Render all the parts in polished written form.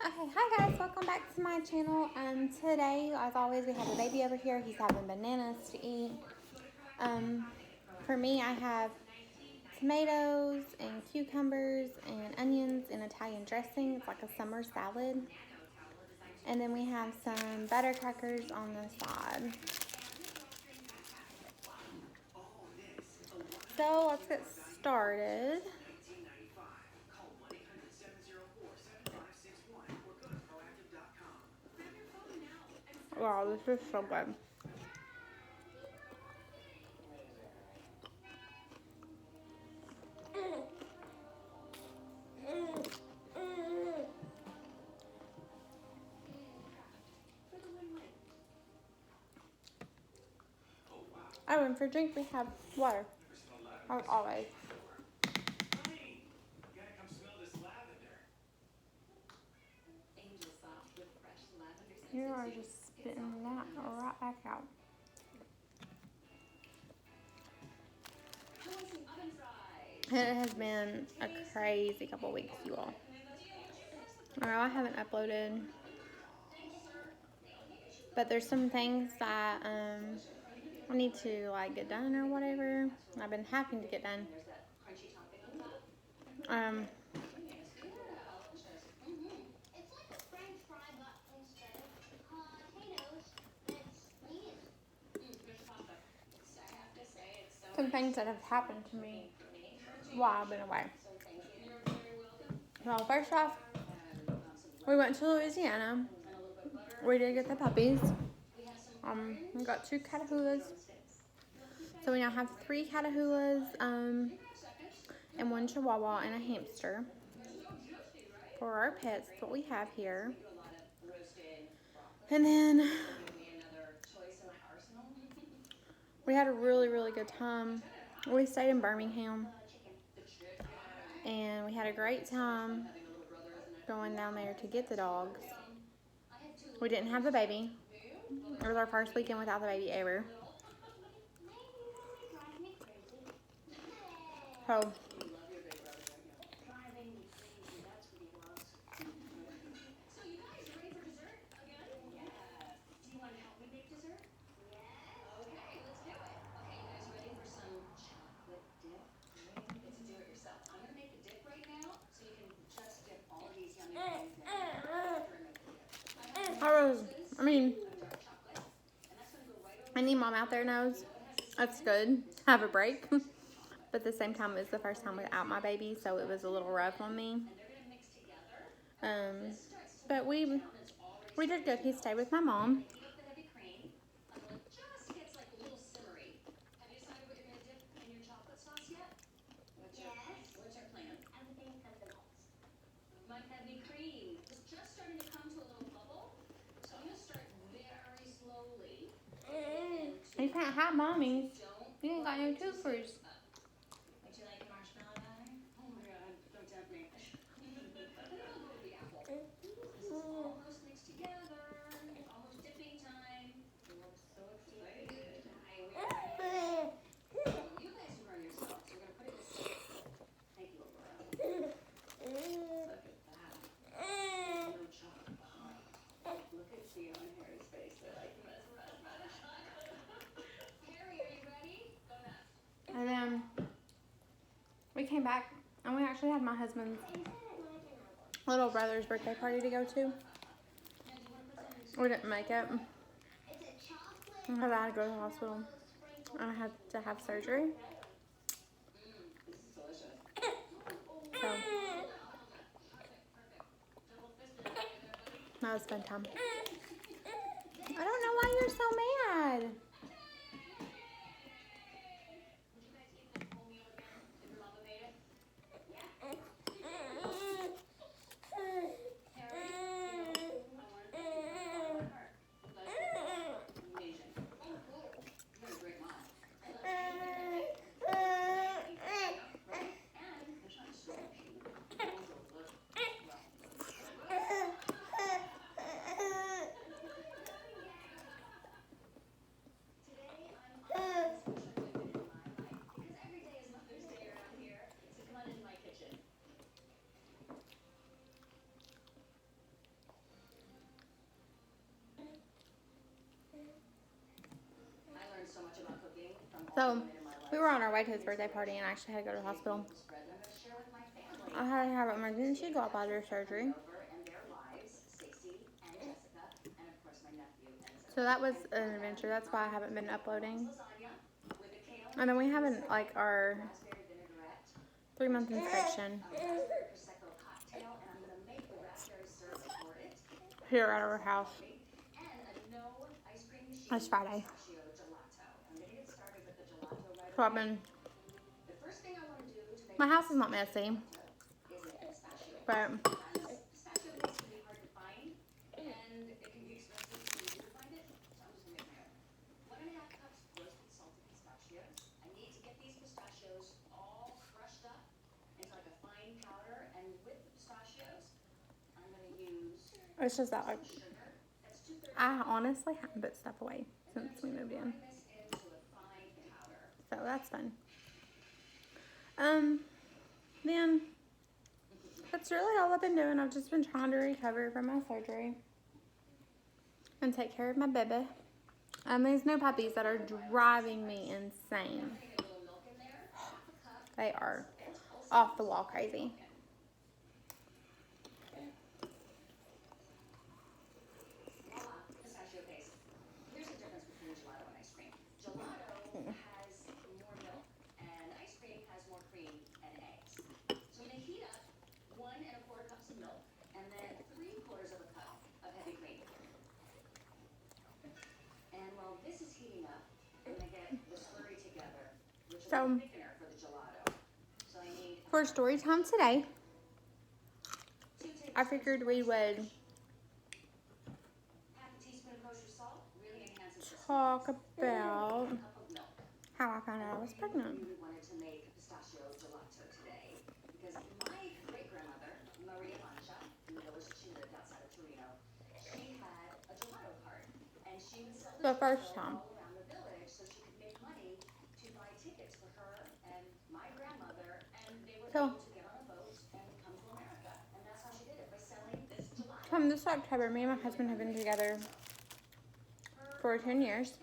Okay, hi guys, welcome back to my channel. Today, as always, we have a baby over here. He's having bananas to eat. Um, for me, I have tomatoes and cucumbers and onions and Italian dressing. It's like a summer salad. And then we have some butter crackers on the side. So let's get started. Wow, this is so good. Oh, and for drink we have water, as always. You are just spitting that right back out. It has been a crazy couple weeks, you all. I haven't uploaded, but there's some things that I need to get done or whatever. I've been having to get done. Some things that have happened to me while I've been away. Well, first off, we went to Louisiana. We did get the puppies. We got 2 Catahoulas. So we now have 3 Catahoulas, and 1 Chihuahua and a hamster for our pets that we have here. And then we had a really, really good time. We stayed in Birmingham, and we had a great time going down there to get the dogs. We didn't have the baby. It was our first weekend without the baby ever. So any mom out there knows it's good to have a break. But at the same time, it was the first time without my baby, so it was a little rough on me. But we did good. He stayed with my mom. You can't have mommies. You ain't got no twofers. And then we came back, and we actually had my husband's little brother's birthday party to go to. We didn't make it because I had to go to the hospital. I had to have surgery. So that was a fun time. I don't know why you're so mad. So we were on our way to his birthday party, and I actually had to go to the hospital. I had to have emergency gallbladder surgery. So that was an adventure. That's why I haven't been uploading. And then we haven't, like, our 3-month inspection here at our house. That's Friday. So I've been, my house is not messy, but it's just that, like, I honestly haven't put stuff away since we moved in. So that's fun. Then that's really all I've been doing. I've just been trying to recover from my surgery and take care of my baby. These new puppies that are driving me insane. They are off the wall crazy. So, for story time today, I figured we would talk about how I found out I was pregnant. The first time. So, come this October, me and my husband have been together for 10 years.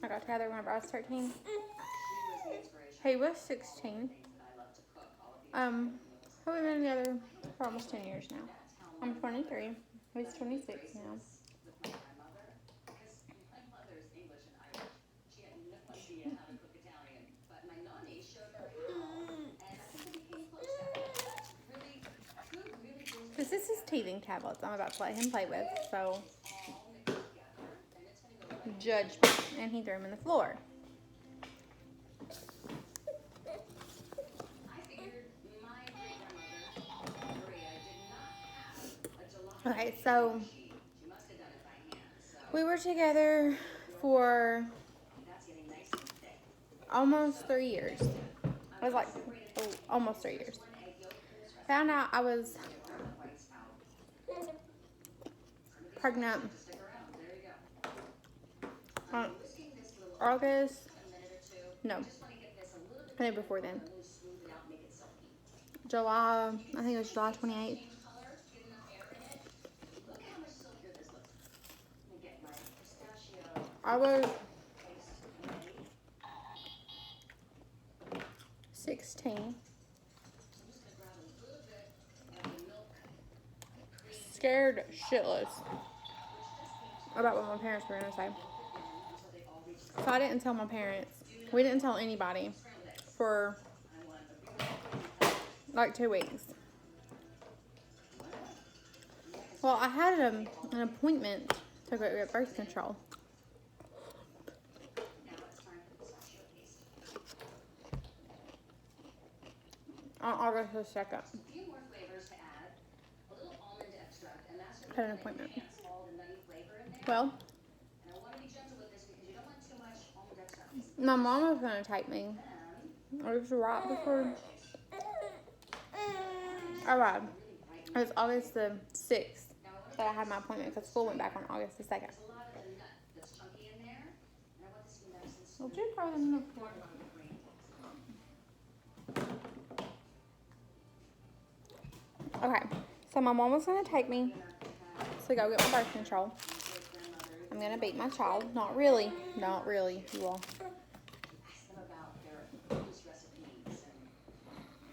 I got together whenever I was 13. He was 16. We've been together for almost 10 years now. I'm 23. He's 26 now. This is his teething tablets I'm about to let him play with, so judge me. And he threw them in the floor. Okay, so we were together for almost 3 years. It was like almost 3 years. Found out I was pregnant on August, no, I think before then. July, I think it was July 28th. I was 16. Scared shitless about what my parents were going to say. So I didn't tell my parents. We didn't tell anybody for like 2 weeks. Well, I had an appointment to go get birth control. On August the 2nd. Had an appointment. Well, my mom was going to take me. It was right before I arrived. It was August the 6th that I had my appointment because school went back on August the 2nd. Well, do throw them in the floor. Okay, so my mom was going to take me to go get my birth control. I'm going to beat my child. Not really, you all.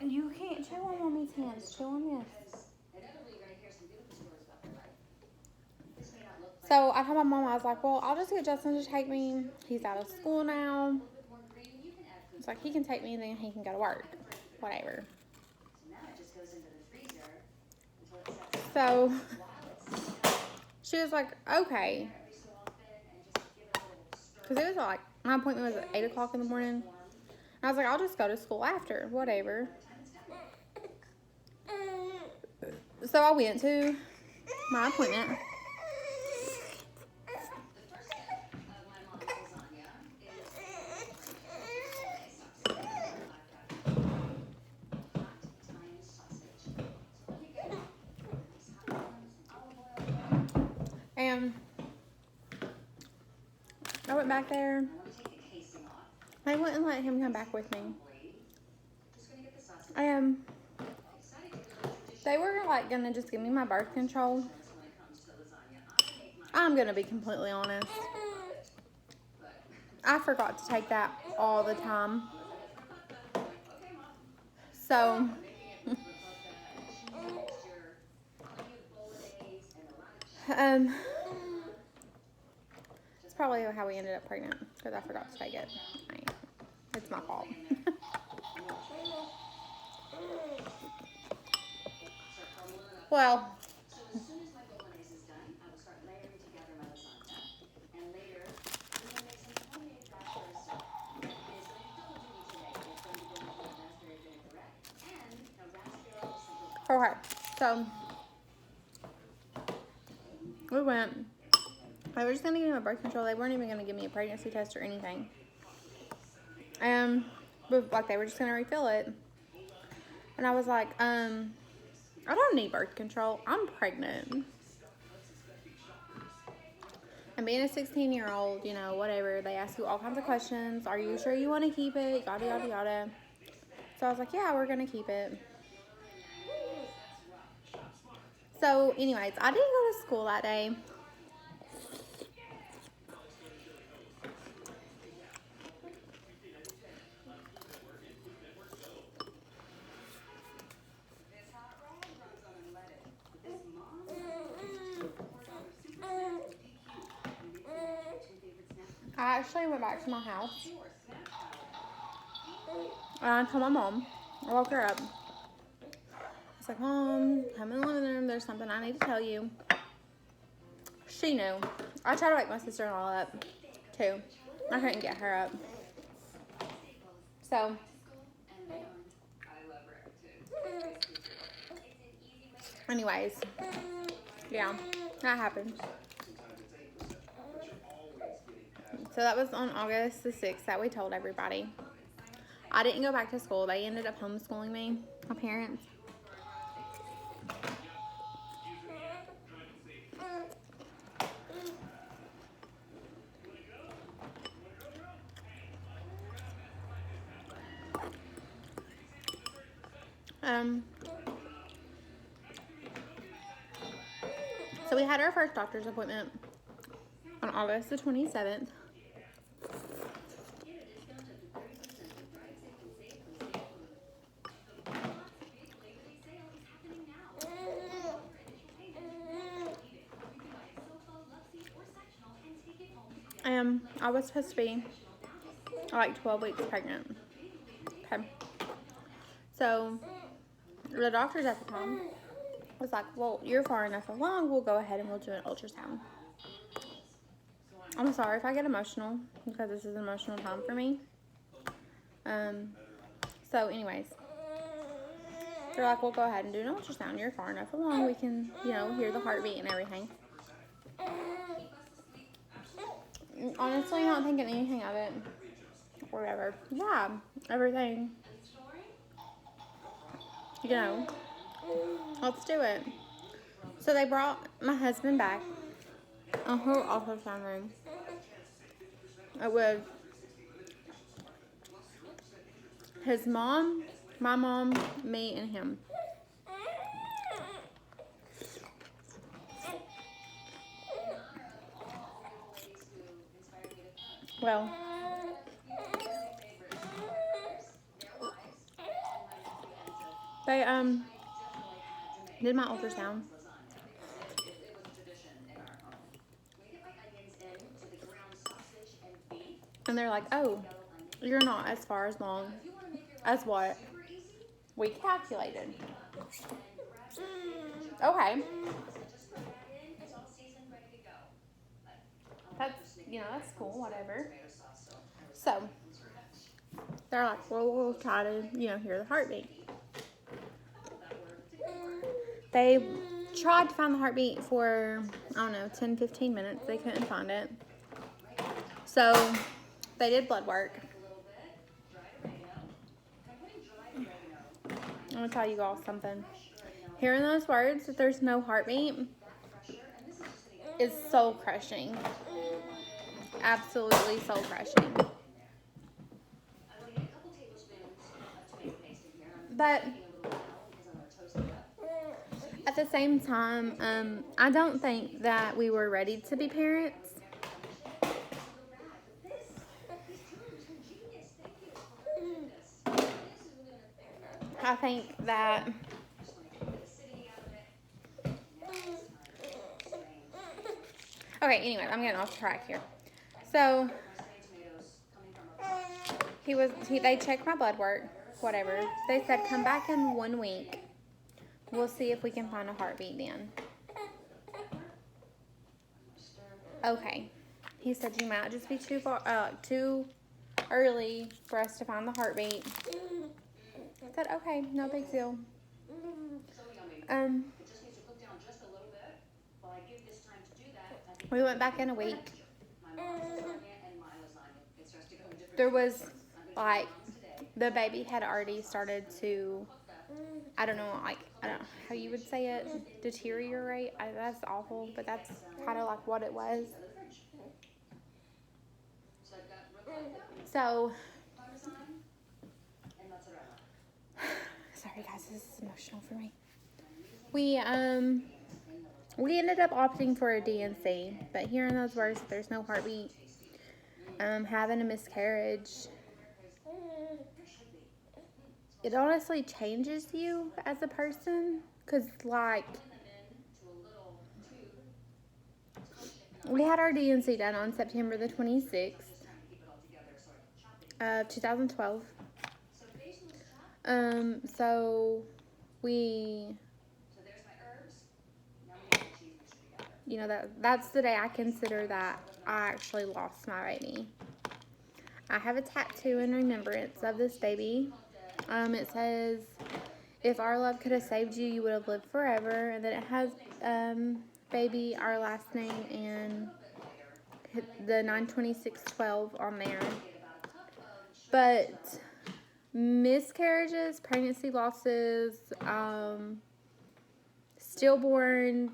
You can't chew on Mommy's hands. Chew on this. So I told my mom, I was like, well, I'll just get Justin to take me. He's out of school now. It's like, he can take me and then he can go to work. Whatever. So she was like, okay. Because it was like, my appointment was at 8 o'clock in the morning. I was like, I'll just go to school after. Whatever. So I went to my appointment. And I went back there. They wouldn't let him come back with me. They were like gonna just give me my birth control. I'm gonna be completely honest. I forgot to take that all the time. So it's probably how we ended up pregnant, because I forgot to take it. It's my fault. Well, okay, so we went. They were just gonna give me my birth control. They weren't even gonna give me a pregnancy test or anything. But like they were just gonna refill it. And I was like, I don't need birth control. I'm pregnant. And being a 16-year-old, you know, whatever, they ask you all kinds of questions. Are you sure you want to keep it? Yada, yada, yada. So I was like, yeah, we're going to keep it. So, anyways, I didn't go to school that day. I actually went back to my house. And I told my mom. I woke her up. I was like, Mom, come in the living room. There's something I need to tell you. She knew. I tried to wake my sister-in-law up, too. I couldn't get her up. So, anyways, yeah, that happened. So that was on August the 6th that we told everybody. I didn't go back to school. They ended up homeschooling me, my parents. So we had our first doctor's appointment on August the 27th. I was supposed to be like 12 weeks pregnant. Okay. So the doctors at the time was like, well, you're far enough along, we'll go ahead and we'll do an ultrasound. I'm sorry if I get emotional, because this is an emotional time for me. So anyways, they're like, we'll go ahead and do an ultrasound. You're far enough along, we can, you know, hear the heartbeat and everything. Honestly, not thinking anything of it. Whatever. Yeah, everything. You know, let's do it. So they brought my husband back a whole ultrasound room. It was his mom, my mom, me, and him. Well, They did my ultrasound. And they're like, oh, you're not as far as long as what we calculated. Okay. That's cool, whatever. So, they're like, well, we'll try to, hear the heartbeat. They tried to find the heartbeat for, 10, 15 minutes. They couldn't find it. So, they did blood work. I'm going to tell you all something. Hearing those words that there's no heartbeat is soul crushing. Absolutely soul crushing. But at the same time, I don't think that we were ready to be parents. I think that okay, anyway, I'm getting off track here. So they checked my blood work, whatever. They said come back in 1 week. We'll see if we can find a heartbeat then. Okay. He said you might just be too early for us to find the heartbeat. I said, okay, no big deal. We went back in a week. There was, the baby had already started to, I don't know how you would say it, deteriorate. That's awful, but that's kind of like what it was. So, sorry guys, this is emotional for me. We ended up opting for a D&C, but hearing those words, there's no heartbeat, having a miscarriage, it honestly changes you as a person, because, we had our D&C done on September the 26th of 2012. So we, that's the day I consider that I actually lost my baby. I have a tattoo in remembrance of this baby. It says, if our love could have saved you, you would have lived forever. And then it has baby, our last name, and the 9/26/12 on there. But miscarriages, pregnancy losses, stillborns,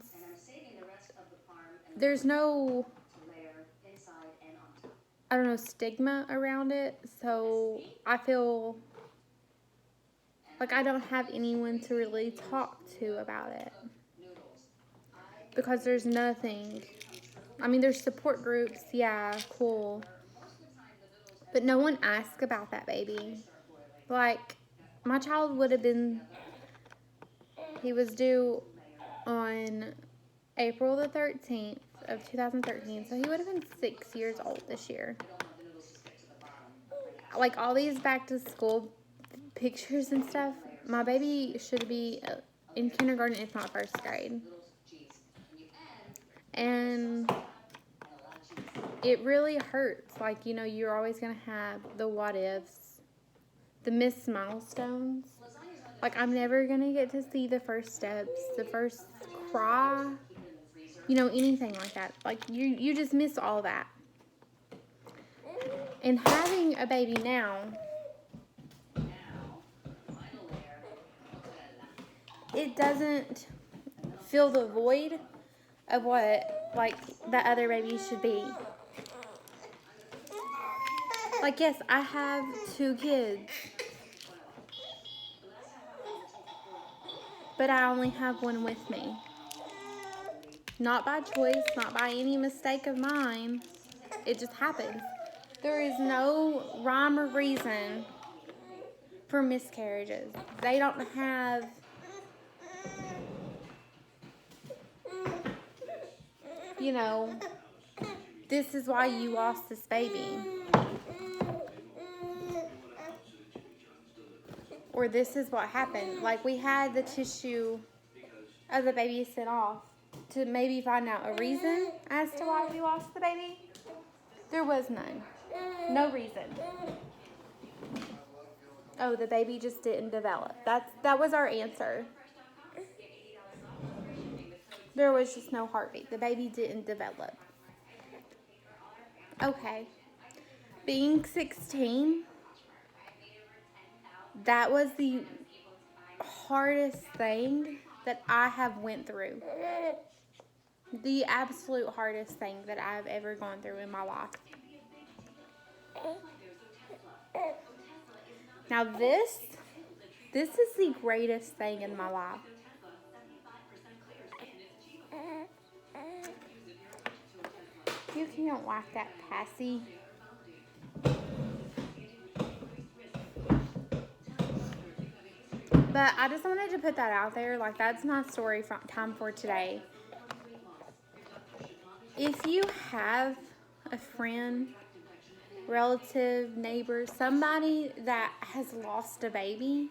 there's no, stigma around it. So I feel like I don't have anyone to really talk to about it. Because there's nothing. There's support groups, yeah, cool. But no one asked about that baby. My child would have been, he was due on April the 13th of 2013, so he would have been 6 years old this year. All these back to school pictures and stuff, my baby should be in kindergarten, if not first grade. And it really hurts. You're always going to have the what ifs, the missed milestones. I'm never going to get to see the first steps, the first cry, anything like that. You just miss all that. And having a baby now, it doesn't fill the void of what, that other baby should be. Yes, I have 2 kids, but I only have one with me. Not by choice, not by any mistake of mine. It just happens. There is no rhyme or reason for miscarriages. They don't have this is why you lost this baby. Or this is what happened. Like, we had the tissue of the baby sent off to maybe find out a reason as to why we lost the baby. There was none. No reason. Oh, the baby just didn't develop. That was our answer. There was just no heartbeat. The baby didn't develop. Okay. Being 16, that was the hardest thing that I have went through. The absolute hardest thing that I've ever gone through in my life. Now this is the greatest thing in my life. You can't like that, Passy. But I just wanted to put that out there. Like, that's my story time for today. If you have a friend, relative, neighbor, somebody that has lost a baby,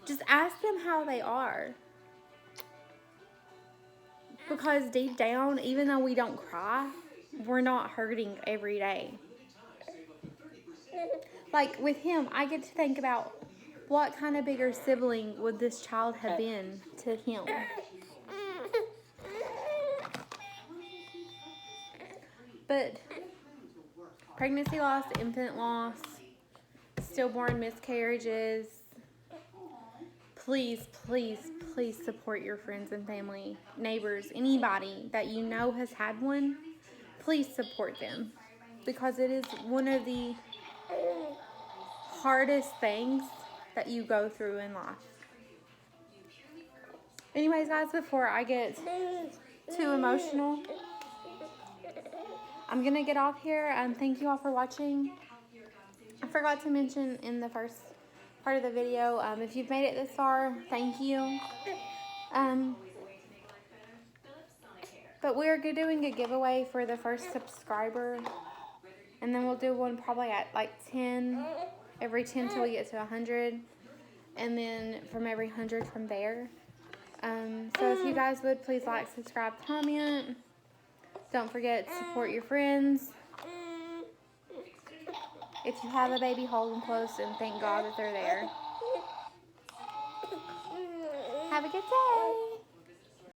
just ask them how they are. Because deep down, even though we don't cry, we're not hurting every day. Like, with him, I get to think about what kind of bigger sibling would this child have been to him. But pregnancy loss, infant loss, stillborn miscarriages, please, please, please support your friends and family, neighbors, anybody that you know has had one. Please support them, because it is one of the hardest things that you go through in life. Anyways, guys, before I get too emotional, I'm going to get off here. Thank you all for watching. I forgot to mention in the first part of the video, if you've made it this far, thank you. But we're doing a giveaway for the first subscriber. And then we'll do one probably at like 10, every 10 till we get to 100. And then from every 100 from there. So if you guys would please like, subscribe, comment. Don't forget to support your friends. If you have a baby, hold them close and thank God that they're there. Have a good day.